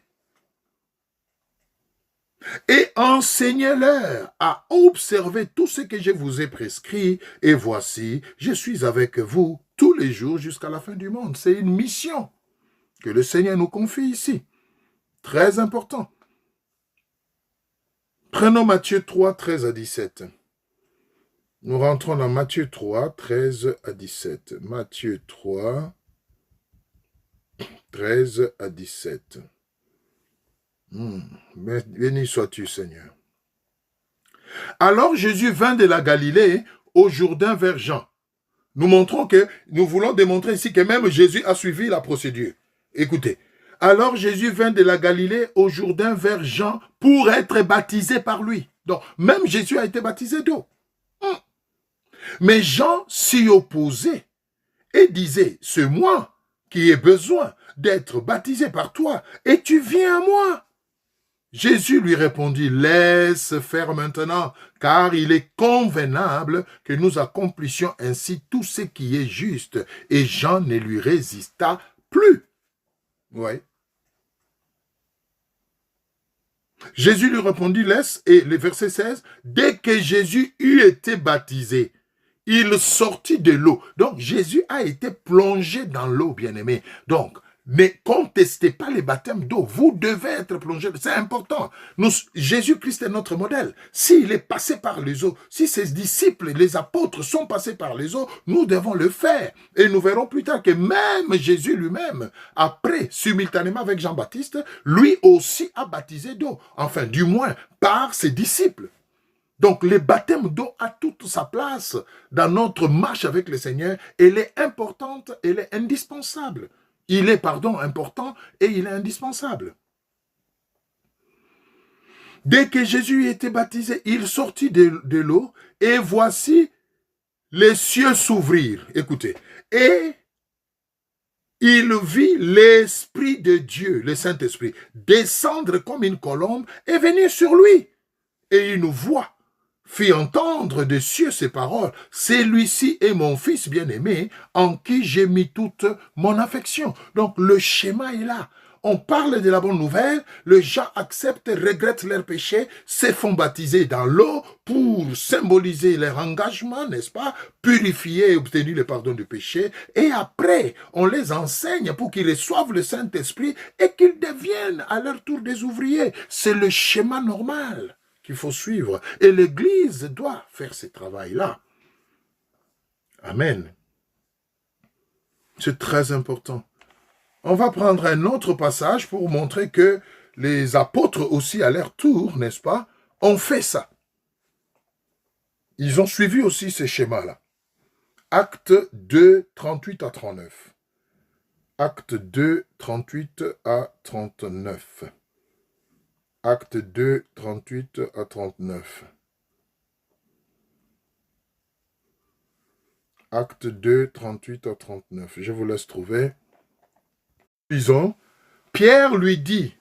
Et enseignez-leur à observer tout ce que je vous ai prescrit. Et voici, je suis avec vous tous les jours jusqu'à la fin du monde. C'est une mission que le Seigneur nous confie ici. Très important. Prenons Matthieu 3, 13 à 17. Nous rentrons dans Matthieu 3, 13 à 17. Matthieu 3, 13 à 17. Béni sois-tu, Seigneur. Alors Jésus vint de la Galilée au Jourdain vers Jean. Nous voulons démontrer ici que même Jésus a suivi la procédure. Écoutez. Alors Jésus vint de la Galilée au Jourdain vers Jean pour être baptisé par lui. Donc, même Jésus a été baptisé d'eau. Mais Jean s'y opposait et disait, c'est moi qui ai besoin d'être baptisé par toi et tu viens à moi. Jésus lui répondit, laisse faire maintenant, car il est convenable que nous accomplissions ainsi tout ce qui est juste. Et Jean ne lui résista plus. Ouais. Jésus lui répondit, laisse, et le verset 16, dès que Jésus eut été baptisé, il sortit de l'eau. Donc, Jésus a été plongé dans l'eau, bien-aimé. Donc, ne contestez pas les baptêmes d'eau. Vous devez être plongé. C'est important. Jésus-Christ est notre modèle. S'il est passé par les eaux, si ses disciples, les apôtres, sont passés par les eaux, nous devons le faire. Et nous verrons plus tard que même Jésus lui-même, après, simultanément avec Jean-Baptiste, lui aussi a baptisé d'eau. Enfin, du moins, par ses disciples. Donc, le baptême d'eau a toute sa place dans notre marche avec le Seigneur. Elle est importante, elle est indispensable. Il est, important et il est indispensable. Dès que Jésus était baptisé, il sortit de l'eau et voici les cieux s'ouvrirent. Écoutez. Et il vit l'Esprit de Dieu, le Saint-Esprit, descendre comme une colombe et venir sur lui. Et une voix fit entendre des cieux ces paroles. Celui-ci est mon fils bien-aimé, en qui j'ai mis toute mon affection. Donc le schéma est là. On parle de la bonne nouvelle, les gens acceptent, regrettent leurs péchés, se font baptiser dans l'eau pour symboliser leur engagement, n'est-ce pas? Purifier et obtenir le pardon du péché. Et après, on les enseigne pour qu'ils reçoivent le Saint-Esprit et qu'ils deviennent à leur tour des ouvriers. C'est le schéma normal qu'il faut suivre. Et l'Église doit faire ce travail-là. Amen. C'est très important. On va prendre un autre passage pour montrer que les apôtres aussi, à leur tour, n'est-ce pas, ont fait ça. Ils ont suivi aussi ce schéma-là. Acte 2, 38 à 39. Acte 2, 38 à 39. Acte 2, 38 à 39. Acte 2, 38 à 39. Je vous laisse trouver. Disons, Pierre lui dit,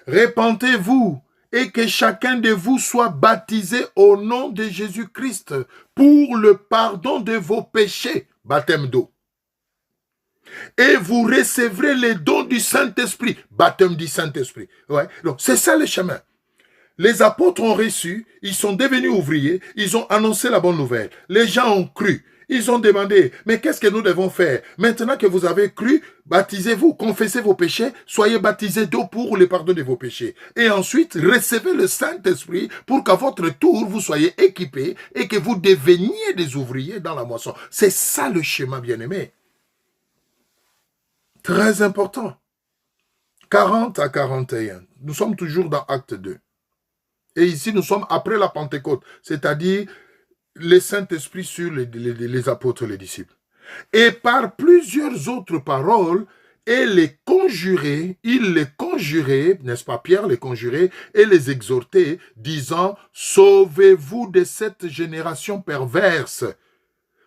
répentez-vous et que chacun de vous soit baptisé au nom de Jésus-Christ pour le pardon de vos péchés, baptême d'eau. Et vous recevrez les dons du Saint-Esprit, baptême du Saint-Esprit. Ouais. Donc, c'est ça le chemin. Les apôtres ont reçu, ils sont devenus ouvriers, ils ont annoncé la bonne nouvelle. Les gens ont cru. Ils ont demandé, mais qu'est-ce que nous devons faire? Maintenant que vous avez cru, baptisez-vous, confessez vos péchés, soyez baptisés d'eau pour le pardon de vos péchés. Et ensuite, recevez le Saint-Esprit pour qu'à votre tour, vous soyez équipés et que vous deveniez des ouvriers dans la moisson. C'est ça le schéma, bien-aimé. Très important. 40 à 41. Nous sommes toujours dans Acte 2. Et ici, nous sommes après la Pentecôte, c'est-à-dire le Saint-Esprit sur les apôtres, les disciples. Et par plusieurs autres paroles, il les conjurait, n'est-ce pas, Pierre les conjurait et les exhortait, disant, sauvez-vous de cette génération perverse.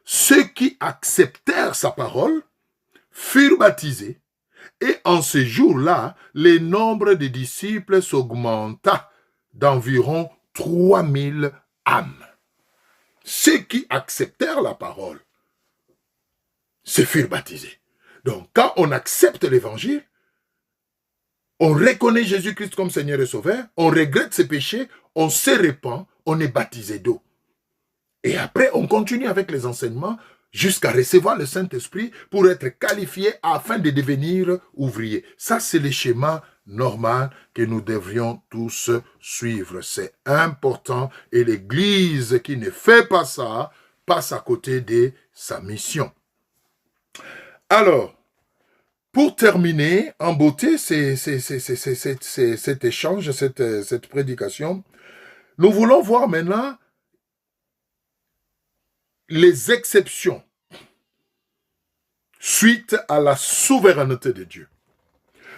Ceux qui acceptèrent sa parole furent baptisés, et en ce jour-là, le nombre des disciples s'augmenta d'environ 3000 âmes. Ceux qui acceptèrent la parole se furent baptisés. Donc, quand on accepte l'évangile, on reconnaît Jésus-Christ comme Seigneur et Sauveur, on regrette ses péchés, on se répand, on est baptisé d'eau. Et après, on continue avec les enseignements jusqu'à recevoir le Saint-Esprit pour être qualifié afin de devenir ouvrier. Ça, c'est le schéma normal que nous devrions tous suivre. C'est important et l'Église qui ne fait pas ça passe à côté de sa mission. Alors, pour terminer en beauté cet échange, cette prédication, nous voulons voir maintenant les exceptions suite à la souveraineté de Dieu.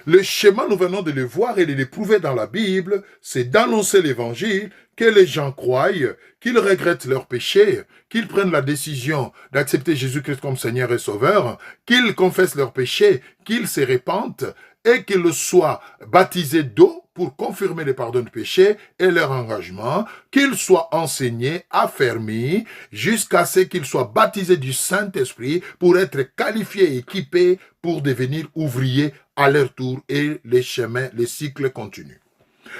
Le schéma, nous venons de le voir et de l'éprouver dans la Bible, c'est d'annoncer l'évangile, que les gens croient, qu'ils regrettent leurs péchés, qu'ils prennent la décision d'accepter Jésus-Christ comme Seigneur et Sauveur, qu'ils confessent leurs péchés, qu'ils se répandent et qu'ils soient baptisés d'eau pour confirmer le pardon de péché et leur engagement, qu'ils soient enseignés, affermis, jusqu'à ce qu'ils soient baptisés du Saint-Esprit pour être qualifiés et équipés pour devenir ouvriers à leur tour et les chemins, les cycles continuent.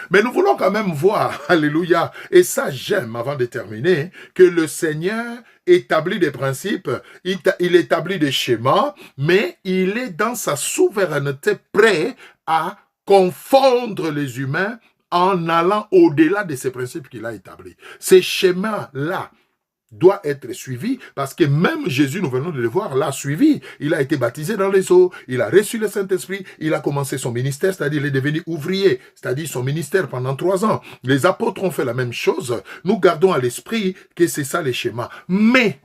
Mais nous voulons quand même voir, alléluia, et ça j'aime avant de terminer, que le Seigneur établit des principes, il établit des schémas, mais il est dans sa souveraineté prêt à confondre les humains en allant au-delà de ces principes qu'il a établis. Ces schémas-là doit être suivi parce que même Jésus, nous venons de le voir, l'a suivi. Il a été baptisé dans les eaux, il a reçu le Saint-Esprit, il a commencé son ministère, c'est-à-dire il est devenu ouvrier, c'est-à-dire son ministère pendant 3 ans. Les apôtres ont fait la même chose. Nous gardons à l'esprit que c'est ça les schémas. Mais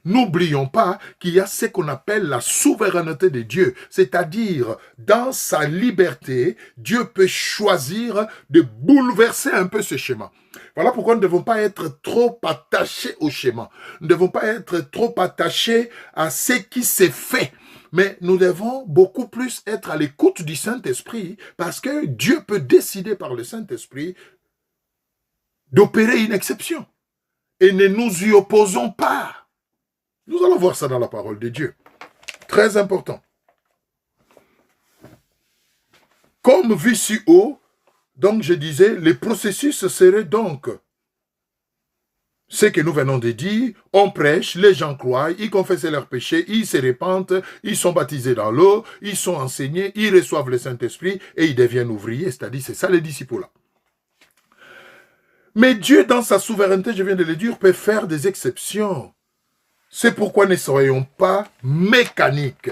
n'oublions pas qu'il y a ce qu'on appelle la souveraineté de Dieu. C'est-à-dire, dans sa liberté, Dieu peut choisir de bouleverser un peu ce schéma. Voilà pourquoi nous ne devons pas être trop attachés au schéma. Nous ne devons pas être trop attachés à ce qui s'est fait. Mais nous devons beaucoup plus être à l'écoute du Saint-Esprit parce que Dieu peut décider par le Saint-Esprit d'opérer une exception. Et ne nous y opposons pas. Nous allons voir ça dans la parole de Dieu. Très important. Comme vu si haut, donc je disais, le processus serait donc ce que nous venons de dire, on prêche, les gens croient, ils confessent leurs péchés, ils se répandent, ils sont baptisés dans l'eau, ils sont enseignés, ils reçoivent le Saint-Esprit et ils deviennent ouvriers, c'est-à-dire c'est ça les disciples-là. Mais Dieu, dans sa souveraineté, je viens de le dire, peut faire des exceptions. C'est pourquoi ne soyons pas mécaniques.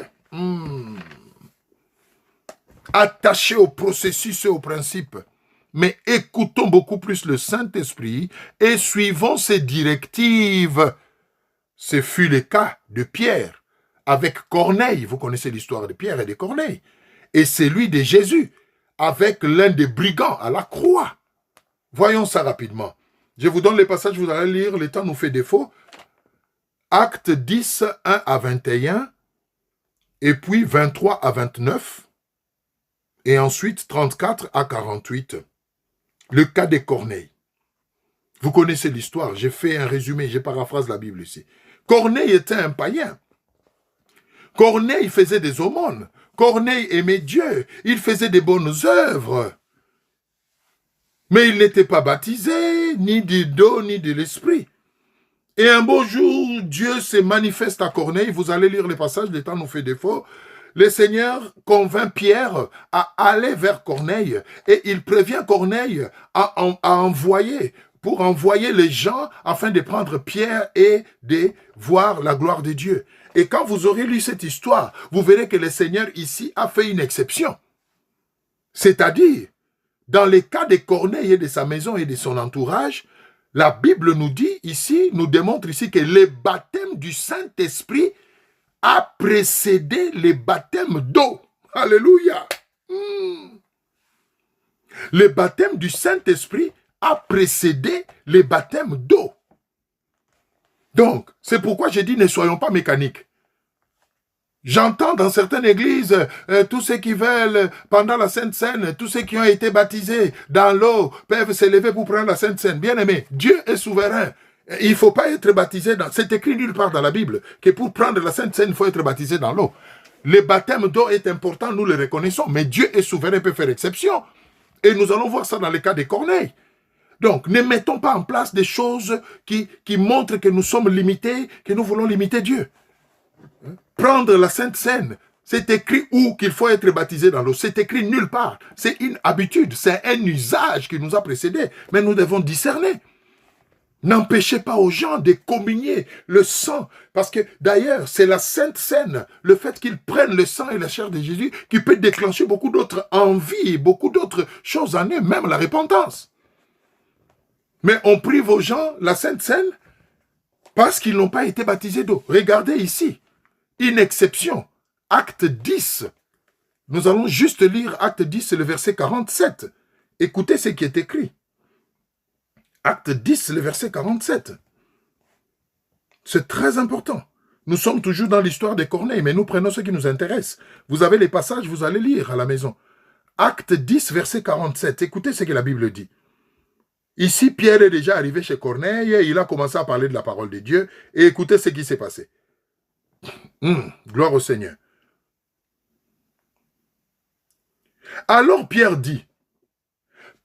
Attachés au processus et au principe. Mais écoutons beaucoup plus le Saint-Esprit et suivons ses directives. Ce fut le cas de Pierre avec Corneille. Vous connaissez l'histoire de Pierre et de Corneille. Et celui de Jésus avec l'un des brigands à la croix. Voyons ça rapidement. Je vous donne les passages, vous allez lire, le temps nous fait défaut. Actes 10, 1 à 21, et puis 23 à 29, et ensuite 34 à 48. Le cas de Corneille. Vous connaissez l'histoire, j'ai fait un résumé, j'ai paraphrase la Bible ici. Corneille était un païen. Corneille faisait des aumônes. Corneille aimait Dieu. Il faisait des bonnes œuvres. Mais il n'était pas baptisé, ni du dos, ni de l'esprit. Et un beau jour, Dieu se manifeste à Corneille. Vous allez lire les passages, le temps nous fait défaut. Le Seigneur convainc Pierre à aller vers Corneille et il prévient Corneille pour envoyer les gens afin de prendre Pierre et de voir la gloire de Dieu. Et quand vous aurez lu cette histoire, vous verrez que le Seigneur ici a fait une exception. C'est-à-dire, dans les cas de Corneille et de sa maison et de son entourage, la Bible nous dit ici, nous démontre ici que le baptême du Saint-Esprit a précédé le baptême d'eau. Alléluia. Le baptême du Saint-Esprit a précédé le baptême d'eau. Donc, c'est pourquoi j'ai dit ne soyons pas mécaniques. J'entends dans certaines églises, tous ceux qui veulent, pendant la Sainte Seine, tous ceux qui ont été baptisés dans l'eau peuvent s'élever pour prendre la Sainte Seine. Bien aimé, Dieu est souverain. Il ne faut pas être baptisé dans... C'est écrit nulle part dans la Bible que pour prendre la Sainte Seine, il faut être baptisé dans l'eau. Le baptême d'eau est important, nous le reconnaissons, mais Dieu est souverain, peut faire exception. Et nous allons voir ça dans le cas de Corneille. Donc, ne mettons pas en place des choses qui montrent que nous sommes limités, que nous voulons limiter Dieu. Prendre la Sainte Seine, c'est écrit où qu'il faut être baptisé dans l'eau. C'est écrit nulle part. C'est une habitude, c'est un usage qui nous a précédés. Mais nous devons discerner. N'empêchez pas aux gens de communier le sang. Parce que d'ailleurs, c'est la Sainte Seine, le fait qu'ils prennent le sang et la chair de Jésus, qui peut déclencher beaucoup d'autres envies, beaucoup d'autres choses en eux, même la repentance. Mais on prive aux gens la Sainte Seine parce qu'ils n'ont pas été baptisés d'eau. Regardez ici. Une exception, acte 10. Nous allons juste lire acte 10, le verset 47. Écoutez ce qui est écrit. Acte 10, le verset 47. C'est très important. Nous sommes toujours dans l'histoire de Corneille, mais nous prenons ce qui nous intéresse. Vous avez les passages, vous allez lire à la maison. Acte 10, verset 47. Écoutez ce que la Bible dit. Ici, Pierre est déjà arrivé chez Corneille, et il a commencé à parler de la parole de Dieu, et écoutez ce qui s'est passé. Gloire au Seigneur. Alors Pierre dit,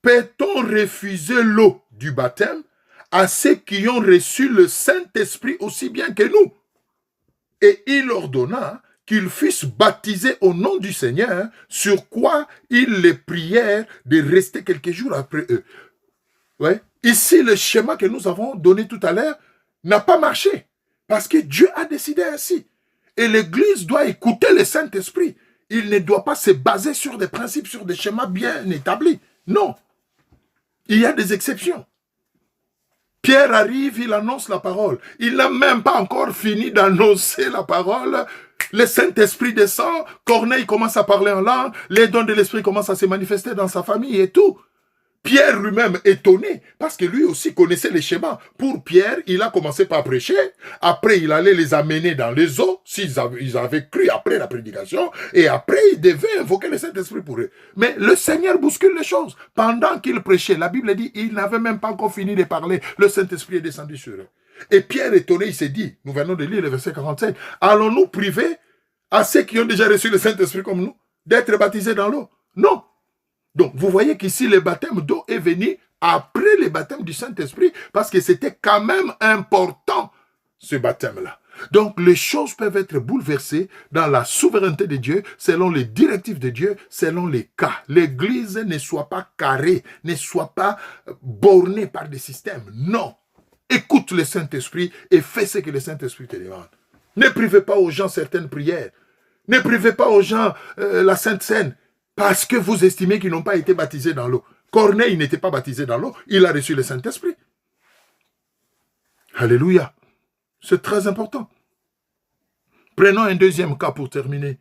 peut-on refuser l'eau du baptême à ceux qui ont reçu le Saint-Esprit aussi bien que nous? Et il ordonna qu'ils fussent baptisés au nom du Seigneur, sur quoi ils les prièrent de rester quelques jours après eux. Ouais. Ici, le schéma que nous avons donné tout à l'heure n'a pas marché, parce que Dieu a décidé ainsi. Et l'Église doit écouter le Saint-Esprit. Il ne doit pas se baser sur des principes, sur des schémas bien établis. Non. Il y a des exceptions. Pierre arrive, il annonce la parole. Il n'a même pas encore fini d'annoncer la parole. Le Saint-Esprit descend, Corneille commence à parler en langue, les dons de l'Esprit commencent à se manifester dans sa famille et tout. Pierre lui-même étonné, parce que lui aussi connaissait les schémas. Pour Pierre, il a commencé par prêcher, après il allait les amener dans les eaux, s'ils avaient cru après la prédication, et après il devait invoquer le Saint-Esprit pour eux. Mais le Seigneur bouscule les choses. Pendant qu'il prêchait, la Bible dit, il n'avait même pas encore fini de parler, le Saint-Esprit est descendu sur eux. Et Pierre étonné, il s'est dit, nous venons de lire le verset 47, allons-nous priver à ceux qui ont déjà reçu le Saint-Esprit comme nous, d'être baptisés dans l'eau? Non. Donc, vous voyez qu'ici, le baptême d'eau est venu après le baptême du Saint-Esprit, parce que c'était quand même important, ce baptême-là. Donc, les choses peuvent être bouleversées dans la souveraineté de Dieu, selon les directives de Dieu, selon les cas. L'Église ne soit pas carrée, ne soit pas bornée par des systèmes. Non. Écoute le Saint-Esprit et fais ce que le Saint-Esprit te demande. Ne privez pas aux gens certaines prières. Ne privez pas aux gens la Sainte Seine. Parce que vous estimez qu'ils n'ont pas été baptisés dans l'eau. Corneille n'était pas baptisé dans l'eau, il a reçu le Saint-Esprit. Alléluia. C'est très important. Prenons un deuxième cas pour terminer.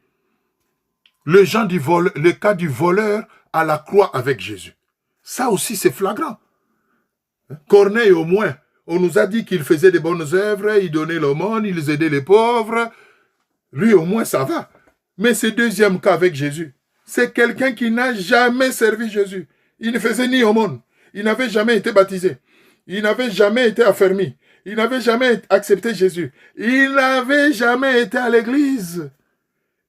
Le cas du voleur à la croix avec Jésus. Ça aussi, c'est flagrant. Corneille, au moins, on nous a dit qu'il faisait des bonnes œuvres, il donnait l'aumône, il aidait les pauvres. Lui, au moins, ça va. Mais ce deuxième cas avec Jésus, c'est quelqu'un qui n'a jamais servi Jésus. Il ne faisait ni aumône. Il n'avait jamais été baptisé. Il n'avait jamais été affermi. Il n'avait jamais accepté Jésus. Il n'avait jamais été à l'église.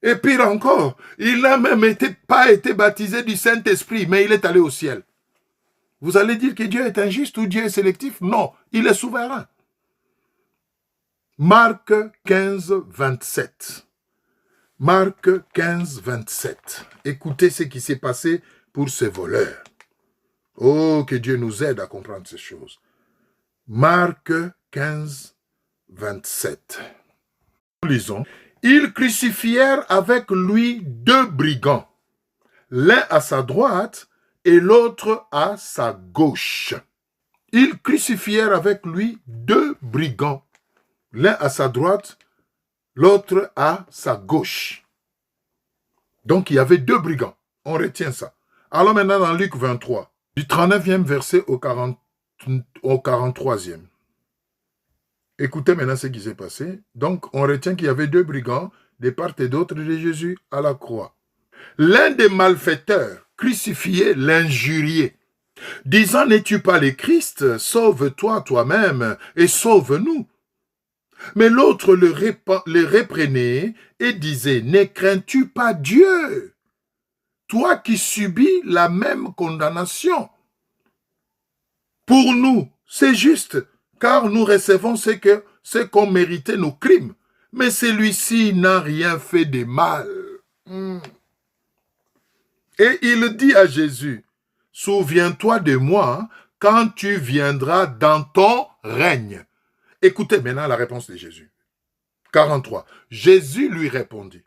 Et pire encore, il n'a même pas été baptisé du Saint-Esprit, mais il est allé au ciel. Vous allez dire que Dieu est injuste ou Dieu est sélectif? Non, il est souverain. Marc 15, 27. Marc 15, 27. Écoutez ce qui s'est passé pour ces voleurs. Oh, que Dieu nous aide à comprendre ces choses. Marc 15, 27. Nous lisons. Ils crucifièrent avec lui 2 brigands, l'un à sa droite et l'autre à sa gauche. Ils crucifièrent avec lui 2 brigands, l'un à sa droite, l'autre à sa gauche. Donc il y avait 2 brigands. On retient ça. Allons maintenant dans Luc 23, du 39e verset au 43e. Écoutez maintenant ce qui s'est passé. Donc on retient qu'il y avait 2 brigands de part et d'autre de Jésus à la croix. L'un des malfaiteurs crucifié l'injuriait, disant, n'es-tu pas le Christ? Sauve-toi toi-même et sauve-nous. Mais l'autre le reprenait et disait, ne crains-tu pas Dieu, toi qui subis la même condamnation? Pour nous, c'est juste, car nous recevons ce qu'ont mérité nos crimes. Mais celui-ci n'a rien fait de mal. Et il dit à Jésus, souviens-toi de moi quand tu viendras dans ton règne. Écoutez maintenant la réponse de Jésus. 43. Jésus lui répondit,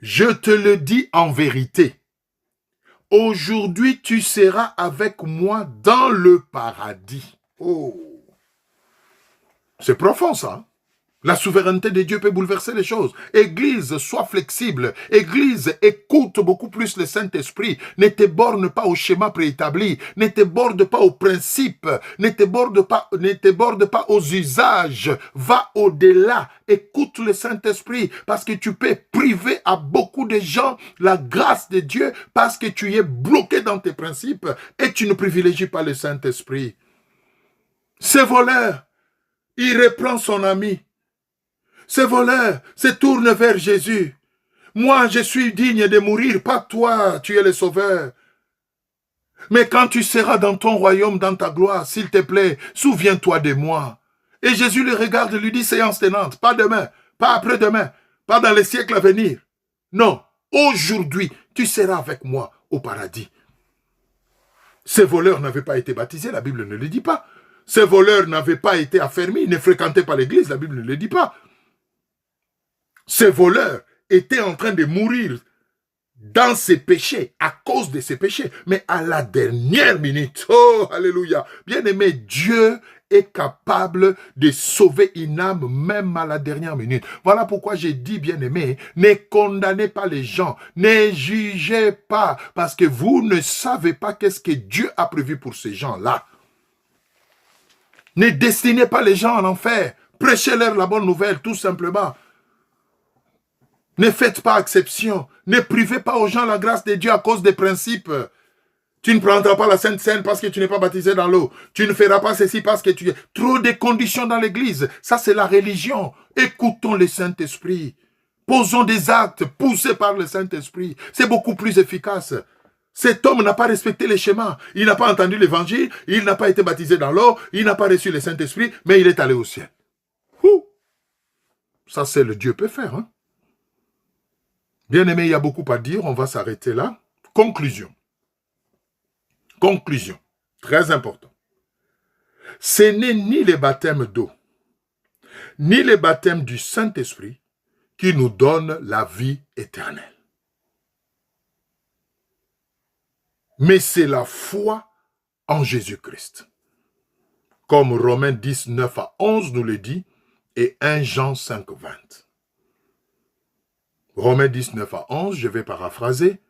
je te le dis en vérité, aujourd'hui tu seras avec moi dans le paradis. Oh, c'est profond ça. La souveraineté de Dieu peut bouleverser les choses. Église, sois flexible. Église, écoute beaucoup plus le Saint-Esprit. Ne te borne pas au schéma préétabli. Ne te borne pas aux principes. Ne te borne pas aux usages. Va au-delà. Écoute le Saint-Esprit parce que tu peux priver à beaucoup de gens la grâce de Dieu parce que tu es bloqué dans tes principes et tu ne privilégies pas le Saint-Esprit. Ce voleur, il reprend son ami. Ce voleur se tourne vers Jésus. Moi, je suis digne de mourir, pas toi, tu es le sauveur. Mais quand tu seras dans ton royaume, dans ta gloire, s'il te plaît, souviens-toi de moi. Et Jésus le regarde et lui dit, séance tenante, pas demain, pas après-demain, pas dans les siècles à venir. Non, aujourd'hui, tu seras avec moi au paradis. Ces voleurs n'avaient pas été baptisés, la Bible ne le dit pas. Ces voleurs n'avaient pas été affermis, ils ne fréquentaient pas l'église, la Bible ne le dit pas. Ces voleurs étaient en train de mourir dans ses péchés, à cause de ses péchés. Mais à la dernière minute, oh, alléluia, bien-aimé, Dieu est capable de sauver une âme même à la dernière minute. Voilà pourquoi j'ai dit, bien-aimé, ne condamnez pas les gens, ne jugez pas, parce que vous ne savez pas qu'est-ce que Dieu a prévu pour ces gens-là. Ne destinez pas les gens en enfer, prêchez-leur la bonne nouvelle, tout simplement. Ne faites pas exception. Ne privez pas aux gens la grâce de Dieu à cause des principes. Tu ne prendras pas la Sainte Seine parce que tu n'es pas baptisé dans l'eau. Tu ne feras pas ceci parce que tu es... Trop de conditions dans l'église. Ça, c'est la religion. Écoutons le Saint-Esprit. Posons des actes poussés par le Saint-Esprit. C'est beaucoup plus efficace. Cet homme n'a pas respecté les schémas. Il n'a pas entendu l'évangile. Il n'a pas été baptisé dans l'eau. Il n'a pas reçu le Saint-Esprit. Mais il est allé au ciel. Ça, c'est le Dieu peut faire, hein? Bien-aimé, il y a beaucoup à dire, on va s'arrêter là. Conclusion. Conclusion. Très important. Ce n'est ni le baptême d'eau, ni le baptême du Saint-Esprit qui nous donne la vie éternelle. Mais c'est la foi en Jésus-Christ. Comme Romains 10, 9 à 11 nous le dit, et 1 Jean 5, 20. Romains 19 à 11, je vais paraphraser.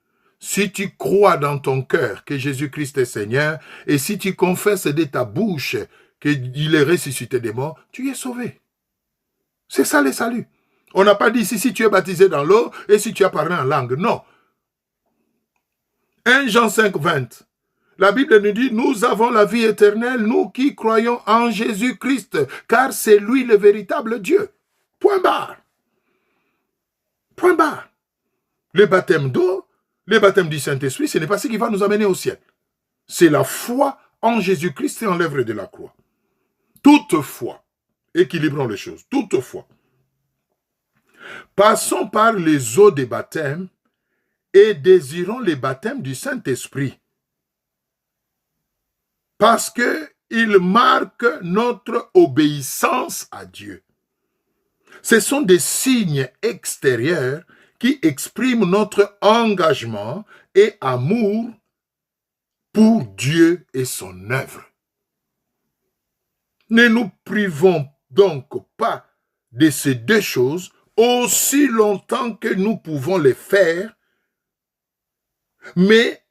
Si tu crois dans ton cœur que Jésus-Christ est Seigneur, et si tu confesses de ta bouche qu'il est ressuscité des morts, tu es sauvé. C'est ça le salut. On n'a pas dit si tu es baptisé dans l'eau et si tu as parlé en langue. Non. 1 Jean 5, 20. La Bible nous dit, nous avons la vie éternelle, nous qui croyons en Jésus-Christ, car c'est lui le véritable Dieu. Point barre. Point barre. Le baptême d'eau, le baptême du Saint-Esprit, ce n'est pas ce qui va nous amener au ciel. C'est la foi en Jésus-Christ et en l'œuvre de la croix. Toute foi Équilibrons les choses. Toutefois, passons par les eaux des baptêmes et désirons les baptêmes du Saint-Esprit. Parce qu'ils marquent notre obéissance à Dieu. Ce sont des signes extérieurs qui expriment notre engagement et amour pour Dieu et son œuvre. Ne nous privons donc pas de ces deux choses aussi longtemps que nous pouvons les faire, mais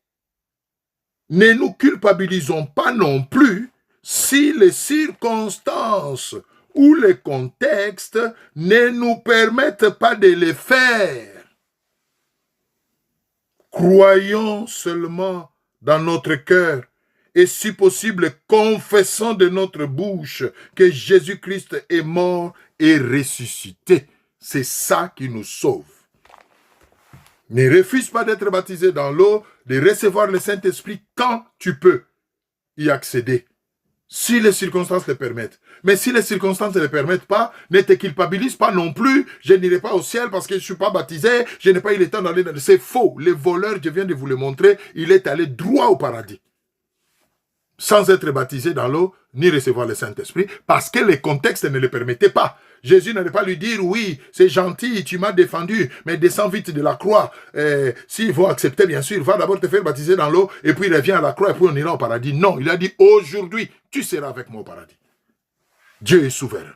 ne nous culpabilisons pas non plus si les circonstances ou les contextes ne nous permettent pas de les faire. Croyons seulement dans notre cœur et si possible confessons de notre bouche que Jésus-Christ est mort et ressuscité. C'est ça qui nous sauve. Ne refuse pas d'être baptisé dans l'eau, de recevoir le Saint-Esprit quand tu peux y accéder, si les circonstances le permettent. Mais si les circonstances ne le permettent pas, ne te culpabilise pas non plus. Je n'irai pas au ciel parce que je ne suis pas baptisé, je n'ai pas eu le temps d'aller dans le... C'est faux. Le voleur, je viens de vous le montrer, il est allé droit au paradis. Sans être baptisé dans l'eau, ni recevoir le Saint-Esprit, parce que les contextes ne le permettaient pas. Jésus n'allait pas lui dire, oui, c'est gentil, tu m'as défendu, mais descends vite de la croix. S'il faut accepter, bien sûr, va d'abord te faire baptiser dans l'eau, et puis reviens à la croix, et puis on ira au paradis. Non, il a dit, aujourd'hui, tu seras avec moi au paradis. Dieu est souverain.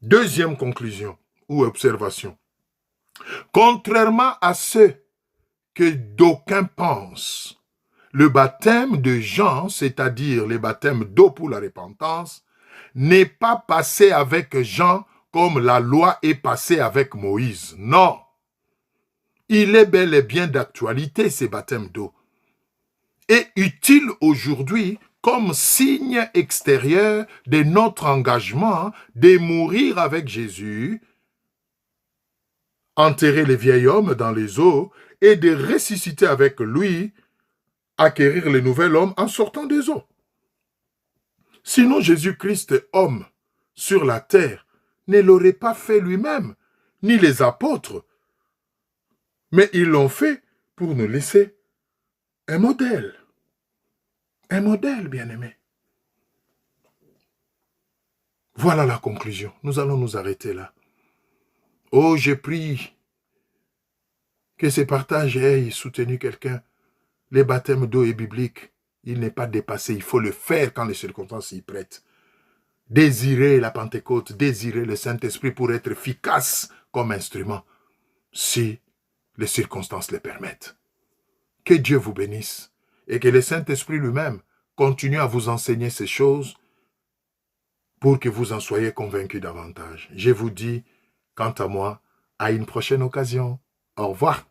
Deuxième conclusion, ou observation. Contrairement à ce que d'aucuns pensent, le baptême de Jean, c'est-à-dire le baptême d'eau pour la repentance, n'est pas passé avec Jean comme la loi est passée avec Moïse. Non. Il est bel et bien d'actualité, ces baptêmes d'eau. Et utile aujourd'hui comme signe extérieur de notre engagement de mourir avec Jésus, enterrer le vieil homme dans les eaux et de ressusciter avec lui, acquérir le nouvel homme en sortant des eaux. Sinon, Jésus-Christ, homme, sur la terre, ne l'aurait pas fait lui-même, ni les apôtres. Mais ils l'ont fait pour nous laisser un modèle. Un modèle, bien-aimé. Voilà la conclusion. Nous allons nous arrêter là. Oh, je prie que ces partages aient soutenu quelqu'un. Les baptêmes d'eau est biblique. Il n'est pas dépassé. Il faut le faire quand les circonstances y prêtent. Désirer la Pentecôte, désirer le Saint-Esprit pour être efficace comme instrument, si les circonstances le permettent. Que Dieu vous bénisse et que le Saint-Esprit lui-même continue à vous enseigner ces choses pour que vous en soyez convaincus davantage. Je vous dis, quant à moi, à une prochaine occasion. Au revoir.